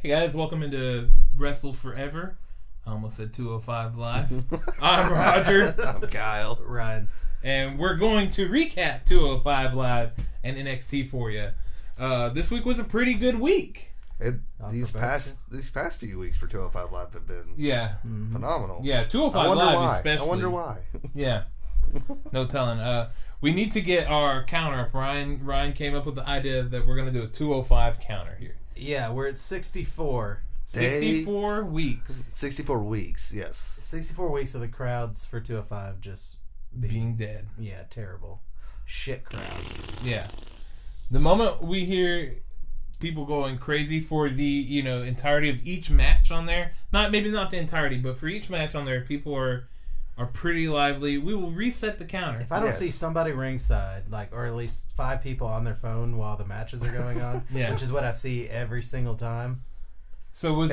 Hey guys, welcome into WrestleForever. I almost said 205 Live. I'm Roger. I'm Kyle. Ryan. And we're going to recap 205 Live and NXT for you. This week was a pretty good week. These past few weeks for 205 Live have been phenomenal. Yeah, 205 Live especially. I wonder why. Yeah. No telling. We need to get our counter up. Ryan came up with the idea that we're going to do a 205 counter here. Yeah, we're at 64. 64 weeks. 64 weeks, yes. 64 weeks of the crowds for 205 just being dead. Yeah, terrible. Shit crowds. Yeah. The moment we hear people going crazy for the, entirety of each match on there, maybe not the entirety, but for each match on there, people are pretty lively. We will reset the counter. If I don't see somebody ringside, or at least 5 people on their phone while the matches are going on, which is what I see every single time. So was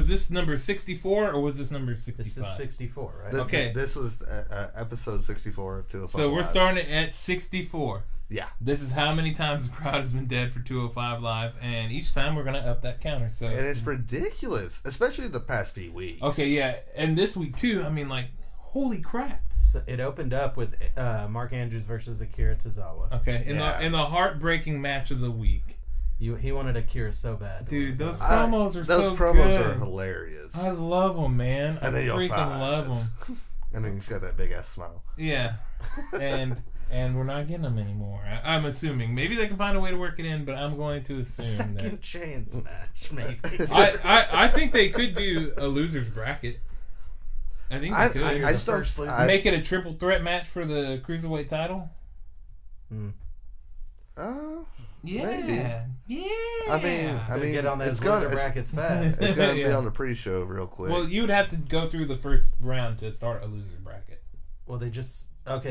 this number 64 or was this number 65? This is 64, right? Okay. This was episode 64 of 205 So we're Live. starting at 64. Yeah. This is how many times the crowd has been dead for 205 Live, and each time we're going to up that counter. So and it's ridiculous, especially the past few weeks. Okay, yeah. And this week, too, holy crap. So it opened up with Mark Andrews versus Akira Tozawa. Okay, in the heartbreaking match of the week. He wanted Akira so bad. Dude, those promos are so good. Those promos are hilarious. I love them, man. I freaking love them. And then he's got that big-ass smile. Yeah. And we're not getting them anymore. I'm assuming. Maybe they can find a way to work it in, but I'm going to assume Second chance match, maybe. I think they could do a loser's bracket. I think they could. I just don't make it a triple threat match for the Cruiserweight title. Yeah. Maybe. Yeah. I mean, get on those loser brackets fast. It's going to be on the pre-show real quick. Well, you would have to go through the first round to start a loser bracket. Well,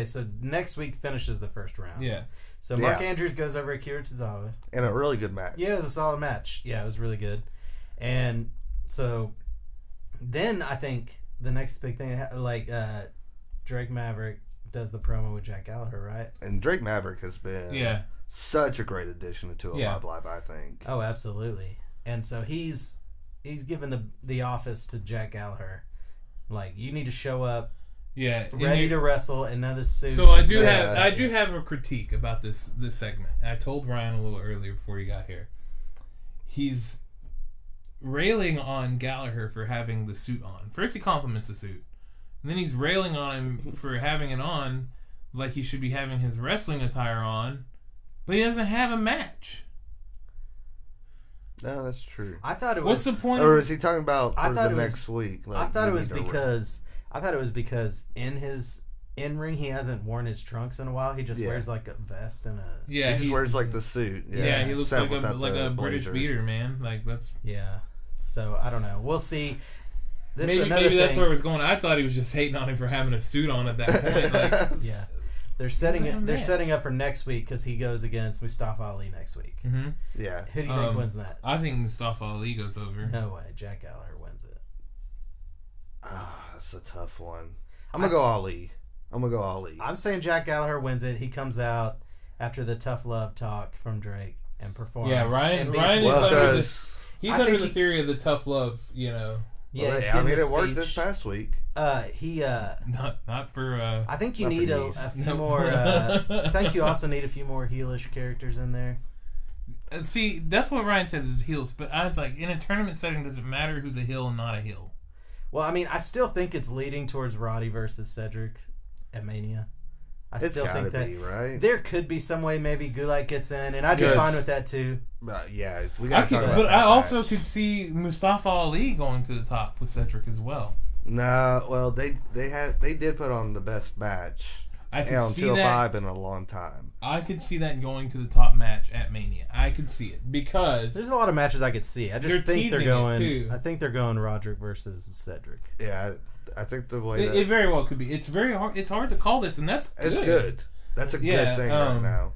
so next week finishes the first round. Yeah. So Mark Andrews goes over Akira Tozawa. And a really good match. Yeah, it was a solid match. Yeah, it was really good. And so then I think the next big thing, Drake Maverick does the promo with Jack Gallagher, right? And Drake Maverick has been such a great addition to 205 Live, I think. Oh, absolutely. And so he's given the office to Jack Gallagher. You need to show up. Yeah, ready to wrestle, and now the suit. So I do have a critique about this segment. I told Ryan a little earlier before he got here. He's railing on Gallagher for having the suit on. First, he compliments the suit, and then he's railing on him for having it on, like he should be having his wrestling attire on, but he doesn't have a match. No, that's true. I thought it What's was. the point? Or is he talking about for the next week? I thought it was because in his in-ring he hasn't worn his trunks in a while. He just wears a vest and a... Yeah, he just wears the suit. Yeah, he looks like a British beater, man. That's... Yeah. So, I don't know. We'll see. Maybe that's where it was going. I thought he was just hating on him for having a suit on at that point. Yeah. They're setting up for next week because he goes against Mustafa Ali next week. Mm-hmm. Yeah. Who do you think wins that? I think Mustafa Ali goes over. No way. Jack Gallagher wins it. That's a tough one. I'm going to go Ali. I'm saying Jack Gallagher wins it. He comes out after the tough love talk from Drake and performs. Yeah, Ryan is under the theory of the tough love, Yeah, it worked this past week. Not for. I think you need a few more. I think you also need a few more heelish characters in there. See, that's what Ryan says is heels, but I was like, in a tournament setting, does it matter who's a heel and not a heel? Well, I mean, I still think it's leading towards Roddy versus Cedric at Mania. I still think that right? There could be some way maybe Gulak gets in, and I'd be fine with that too. Yeah, we got to talk about that. But I also could see Mustafa Ali going to the top with Cedric as well. No, well, they did put on the best match on 205 in a long time. I could see that going to the top match at Mania. I could see it because there's a lot of matches I could see. I just think they're going. I think they're going Roderick versus Cedric. Yeah, I think the way it very well could be. It's very hard. It's hard to call this, and that's good. It's good. That's a good thing right now.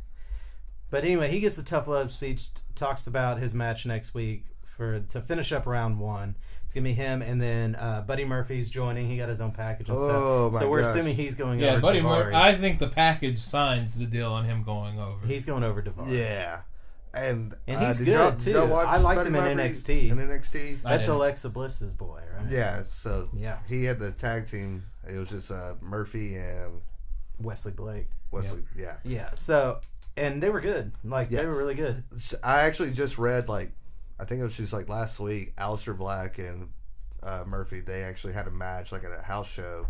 But anyway, he gets the tough love speech. Talks about his match next week to finish up round 1. It's gonna be him, and then Buddy Murphy's joining. He got his own package and stuff. So we're assuming he's going over. Buddy Daivari. I think the package signs the deal on him going over. He's going over Daivari. Yeah, And he's good too. I liked him in NXT. In NXT, that's Alexa Bliss's boy, right? Yeah. So he had the tag team. It was just Murphy and Wesley Blake. Yeah. So and they were good. They were really good. I actually just read I think it was just last week. Aleister Black and Murphy, they actually had a match at a house show,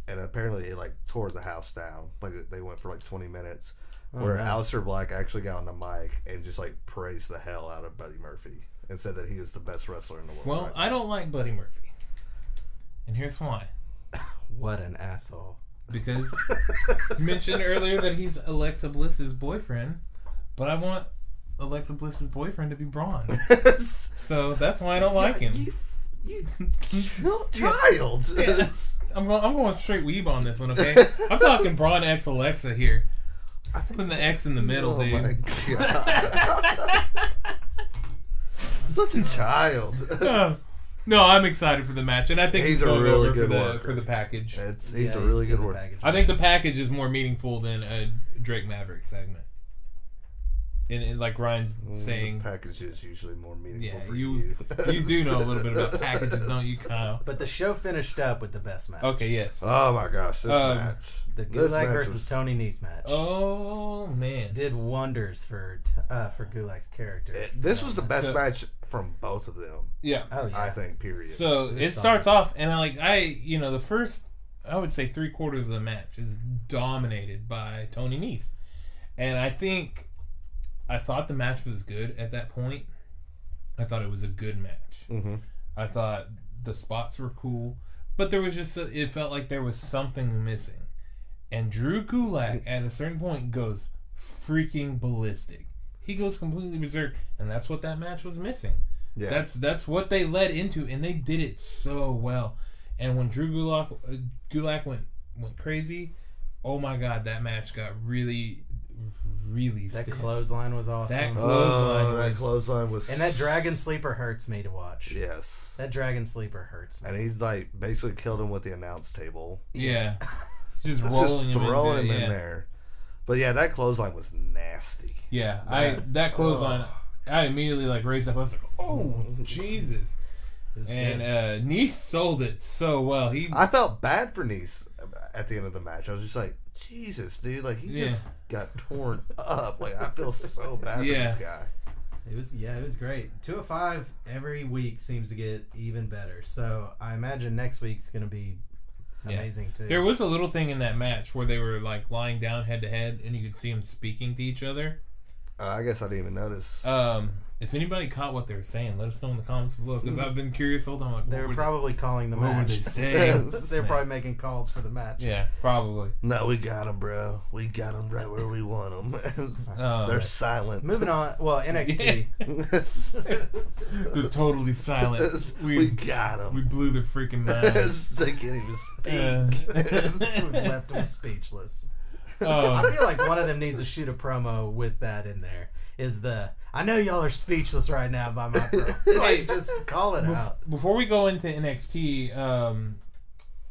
and apparently it tore the house down. They went for 20 minutes. Where Aleister Black actually got on the mic and just praised the hell out of Buddy Murphy and said that he was the best wrestler in the world. Well, I don't like Buddy Murphy, and here's why. What an asshole! Because you mentioned earlier that he's Alexa Bliss's boyfriend, but I want Alexa Bliss's boyfriend to be Braun, so that's why I don't like him. You child! Yeah. I'm going straight weeb on this one. Okay, I'm talking Braun x Alexa here. I think putting the X in the middle, dude. My God. Such a child. No, I'm excited for the match, and I think he's a really good worker for the package. He's a really good worker. I think the package is more meaningful than a Drake Maverick segment. And like Ryan's saying, the package is usually more meaningful for you. You do know a little bit about packages, don't you, Kyle? But the show finished up with the best match. Okay, yes. Oh my gosh, this match. The Gulak versus Tony Nese match. Oh man, did wonders for Gulak's character. This was the best match from both of them. Yeah. Oh yeah. I think. Period. So it starts off, and the first, I would say 3/4 of the match is dominated by Tony Nese, and I thought the match was good at that point. I thought it was a good match. Mm-hmm. I thought the spots were cool, but there was it felt like there was something missing. And Drew Gulak at a certain point goes freaking ballistic. He goes completely berserk, and that's what that match was missing. Yeah. That's what they led into, and they did it so well. And when Drew Gulak went crazy, oh my God, that match got really that stiff. Clothesline was awesome. That clothesline was, and that Dragon Sleeper hurts me to watch. Yes, that Dragon Sleeper hurts me. And he's basically killed him with the announce table. Yeah, just rolling him in there. But yeah, that clothesline was nasty. Yeah, that clothesline, I immediately raised up. I was like, oh Jesus! And Nese sold it so well. I felt bad for Nese at the end of the match. I was just like, Jesus, dude, he just got torn up. I feel so bad for this guy. It was great. 205 every week seems to get even better. So I imagine next week's going to be amazing too. There was a little thing in that match where they were lying down head to head, and you could see them speaking to each other. I guess I didn't even notice. If anybody caught what they were saying, let us know in the comments below, because I've been curious the whole time. They were probably calling the match. What were they saying? They're probably making calls for the match. Yeah, probably. No, we got them, bro. We got them right where we want them. They're silent. Moving on. Well, NXT. They're totally silent. We got them. We blew their freaking minds. They can't even speak. We left them speechless. I feel like one of them needs to shoot a promo with that in there. I know y'all are speechless right now by my promo. Just call it out. Before we go into NXT,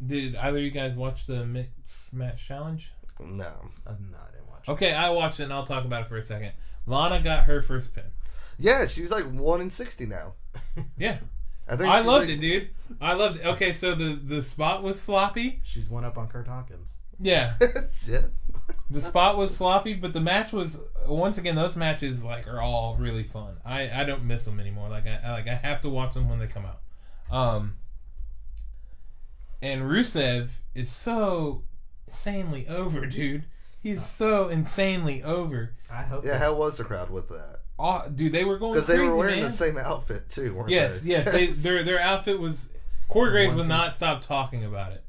did either of you guys watch the Mixed Match Challenge? No. I didn't watch it. Okay, I watched it, and I'll talk about it for a second. Lana got her first pin. Yeah, she's 1-60 now. Yeah. I loved it, dude. I loved it. Okay, so the spot was sloppy. She's one up on Kurt Hawkins. Yeah. Yeah. The spot was sloppy, but the match was, once again, those matches are all really fun. I don't miss them anymore. I have to watch them when they come out. And Rusev is so insanely over, dude. He's so insanely over. I hope. Yeah, how was the crowd with that? Oh, dude, they were going crazy, because they were wearing the same outfit too, weren't they? Yes. Their outfit was. Corey Graves would not stop talking about it.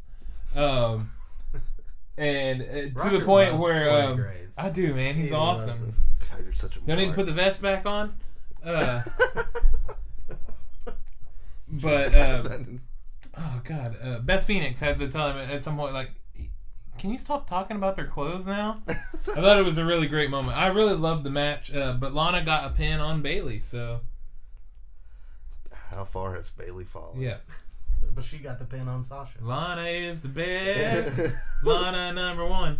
And to the point where I do, man. He's awesome. God, you're such a don't need to put the vest back on. But oh God, Beth Phoenix has to tell him at some point, can you stop talking about their clothes now? I thought it was a really great moment. I really loved the match, but Lana got a pin on Bayley. So how far has Bayley fallen? Yeah. But she got the pin on Sasha. Lana is the best. Lana #1.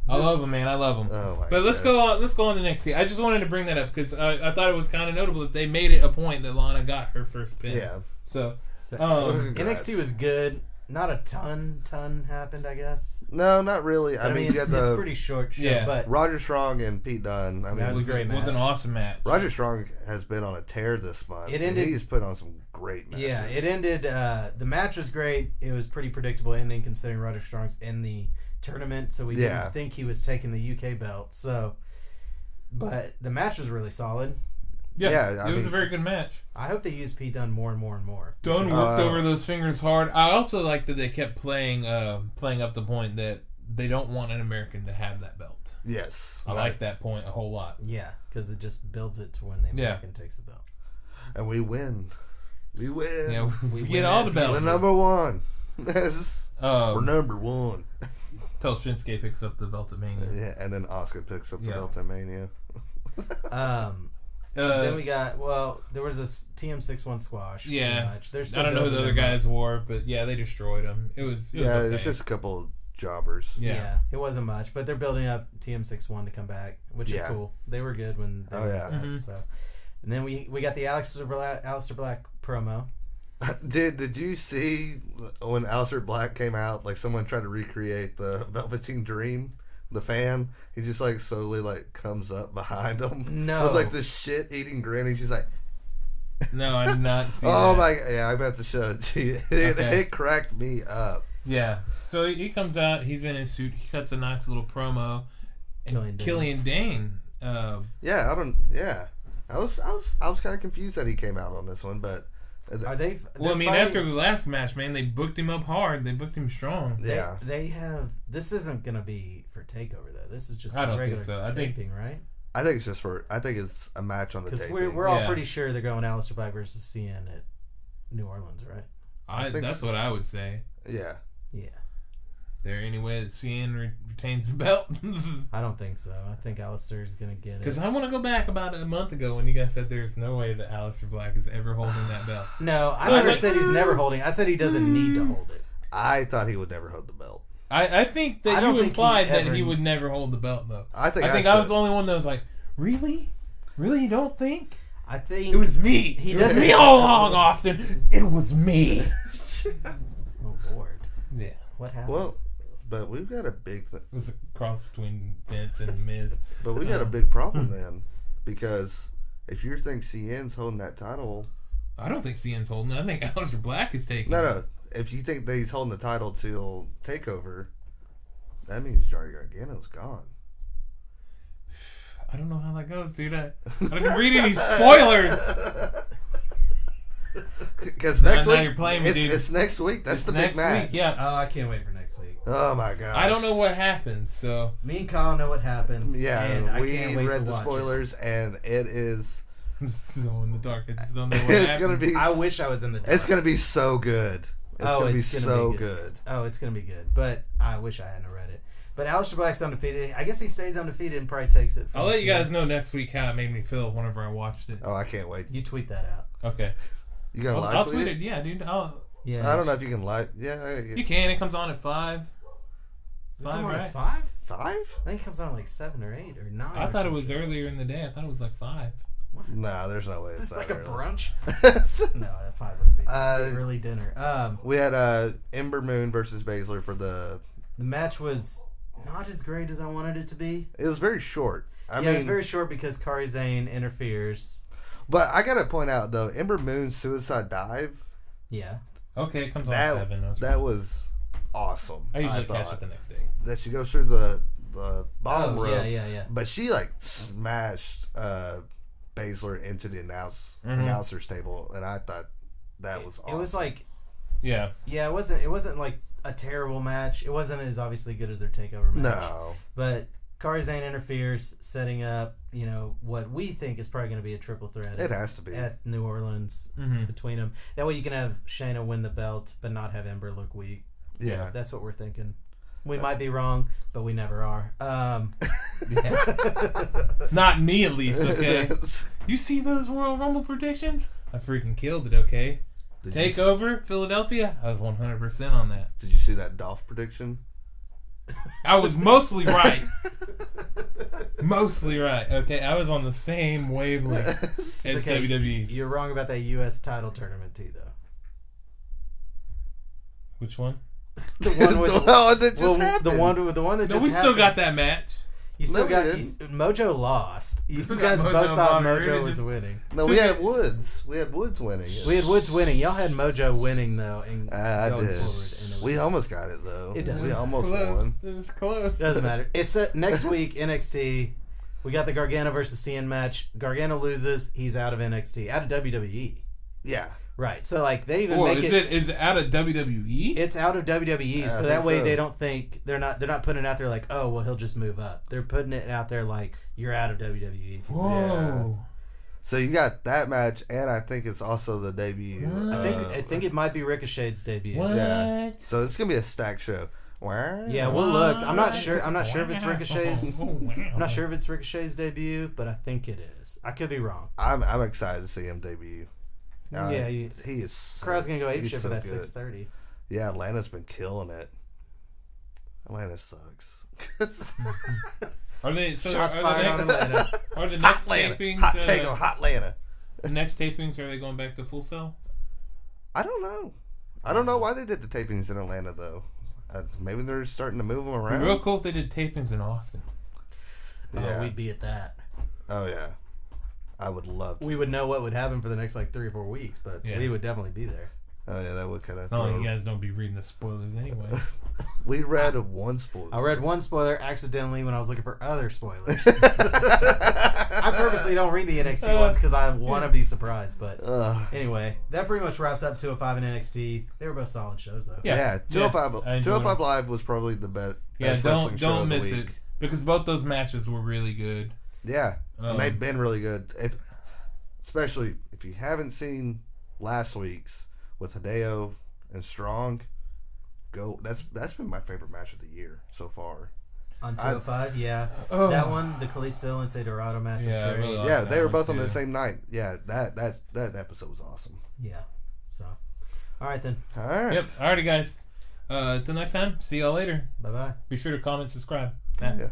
I love him, man. I love him. Oh but let's go on. Let's go on to NXT. I just wanted to bring that up because I thought it was kind of notable that they made it a point that Lana got her first pin. Yeah. So NXT was good. Not a ton happened, I guess. No, not really. I mean, it's a pretty short show. But Roger Strong and Pete Dunne. I mean, that was a great match. It was an awesome match. Roger Strong has been on a tear this month. It ended. He's put on some great matches. Yeah, it ended. The match was great. It was pretty predictable ending considering Roger Strong's in the tournament, so we didn't think he was taking the UK belt. So, but the match was really solid. Yeah, it was a very good match. I hope they use Pete Dunne more and more and more. Dunne worked over those fingers hard. I also like that they kept playing up the point that they don't want an American to have that belt. Yes. I like that point a whole lot. Yeah, because it just builds it to when the American takes the belt. And we win. We win. Yeah, we get all the belts. We're number one. We're number one. Till Shinsuke picks up the belt at Mania. Yeah, and then Asuka picks up the belt at Mania. So then we got, there was this TM61 squash. Yeah. Much. I don't know who the other guys wore, but yeah, they destroyed them. It was okay. It's just a couple of jobbers. Yeah, it wasn't much, but they're building up TM61 to come back, which is cool. They were good when they were back, so. And then we got the Aleister Black promo. Did you see when Aleister Black came out, like someone tried to recreate the Velveteen Dream? The fan, he just like slowly like comes up behind him. No, with like this shit-eating grin. He's just like, no, I did not see oh that. my, yeah, I'm about to show it to you. It cracked me up. Yeah, so he comes out. He's in his suit. He cuts a nice little promo. And Killian Dane. I was kind of confused that he came out on this one, but. Are they? Well, I mean, after the last match, man, they booked him up hard. They booked him strong. They have. This isn't gonna be for Takeover though. This is just a regular taping, right? I think it's just I think it's a match on the taping. Because we're all pretty sure they're going Aleister Black versus CN at New Orleans, right? That's what I would say. Yeah. Yeah. There any way that CN retains the belt? I don't think so. I think Aleister's going to get it. Because I want to go back about a month ago when you guys said there's no way that Aleister Black is ever holding that belt. No, I never said he's never holding. I said he doesn't need to hold it. I thought he would never hold the belt. I think that you implied that he would never hold the belt, though. I think I was the only one that was like, really? Really? You don't think? I think... It was me. It was me all along, Austin. It was me. Oh, Lord. Yeah. What happened? Well... But we've got a big thing. It was a cross between Vince and Miz. But we got a big problem then. Because if you think CN's holding that title... I don't think CN's holding it. I think Aleister Black is taking it. No. If you think that he's holding the title till TakeOver, that means Johnny Gargano's gone. I don't know how that goes, dude. I didn't read any spoilers. Because next week, you're playing me, dude. It's next week. That's the big match. Week, yeah. Oh, I can't wait for next week. Oh my god! I don't know what happens, so me and Kyle know what happens. Yeah, and we I can't wait read to the spoilers, and it is. I'm so in the dark. I just don't know what it's happens. gonna be. I wish I was in the dark. It's gonna be so good. It's gonna be so good. Oh, it's gonna be good. But I wish I hadn't read it. But Aleister Black's undefeated. I guess he stays undefeated and probably takes it. I'll let you guys know next week how it made me feel whenever I watched it. Oh, I can't wait. You tweet that out. Okay. You gonna live I'll tweet tweet it? Yeah, dude. I don't know if you can live. Yeah, you can. It comes on at 5. 5, right? At 5? 5? I think it comes on like 7 or 8 or 9. I thought it was earlier in the day. I thought it was like 5. What? No, there's no way. Is It's this like early. a brunch? No, at 5 wouldn't be. Early dinner. We had Ember Moon versus Baszler for the match was not as great as I wanted it to be. It was very short. I mean, it was very short because Kairi Sane interferes. But I gotta point out though, Ember Moon's suicide dive. Yeah. Okay, it comes on at 7. That was awesome. I usually catch it the next day. That she goes through the bottom rope. Yeah. But she like smashed Baszler into the announcer's table, and I thought that was awesome. It was like, yeah. It wasn't like a terrible match. It wasn't as obviously good as their TakeOver match. No. But Kairi Sane interferes, setting up, what we think is probably going to be a triple threat. It has to be. At New Orleans between them. That way you can have Shayna win the belt, but not have Ember look weak. Yeah. That's what we're thinking. We might be wrong, but we never are. Not me, at least, okay? You see those Royal Rumble predictions? I freaking killed it, okay? TakeOver, Philadelphia, I was 100% on that. Did you see that Dolph prediction? I was mostly right. Mostly right. Okay, I was on the same wavelength as WWE. You're wrong about that U.S. title tournament too, though. Which one? The one with the one that just happened. The one that just we happened. still got that match. You still got Mojo lost. You guys both thought Mojo was winning. No, we had Woods. We had Woods winning. We had Woods winning. Y'all had Mojo winning though. And I going did. Forward, We almost got it though. It does. We almost close. won. It was close. Doesn't matter. It's next week NXT. We got the Gargano versus CN match. Gargano loses. He's out of NXT. Out of WWE. Yeah. Right. So like they even make is it out of WWE? It's out of WWE. So that way they don't think they're not putting it out there like, oh well, he'll just move up. They're putting it out there like you're out of WWE. Whoa. Yeah. So you got that match, and I think it's also the debut. I think it might be Ricochet's debut. What? Yeah. So it's gonna be a stacked show. Yeah, we'll look. I'm not sure if it's Ricochet's. I'm not sure if it's Ricochet's debut, but I think it is. I could be wrong. I'm excited to see him debut. Yeah, he is. Crowd's gonna go apeshit for that good. 6:30. Yeah, Atlanta's been killing it. Atlanta sucks. Are they? So Shots fired on Atlanta. Are the next tapings? Hot take on Hot Atlanta. The next tapings, are they going back to Full Sail? I don't know. I don't know why they did the tapings in Atlanta though. Maybe they're starting to move them around. It'd be real cool if they did tapings in Austin. Yeah. Oh, we'd be at that. Oh yeah. I would love to. We would know what would happen for the next 3 or 4 weeks, but we would definitely be there. Oh yeah, that would kind of. It's not like you guys don't be reading the spoilers anyway. We read one spoiler. I read one spoiler accidentally when I was looking for other spoilers. I purposely don't read the NXT ones because I want to be surprised. But anyway, that pretty much wraps up 205 and NXT. They were both solid shows, though. Yeah, 205 Live was probably the best. Yeah, don't miss it because both those matches were really good. Yeah, and they've been really good. Especially if you haven't seen last week's with Hideo and Strong, go. That's been my favorite match of the year so far. On 205, yeah. That one, the Kalisto and Dorado match was great. Really yeah, they were both on the same night. Yeah, that episode was awesome. Yeah. So, all right then. All right. Yep. Alrighty, guys. Till next time. See y'all later. Bye bye. Be sure to comment, subscribe. Yeah.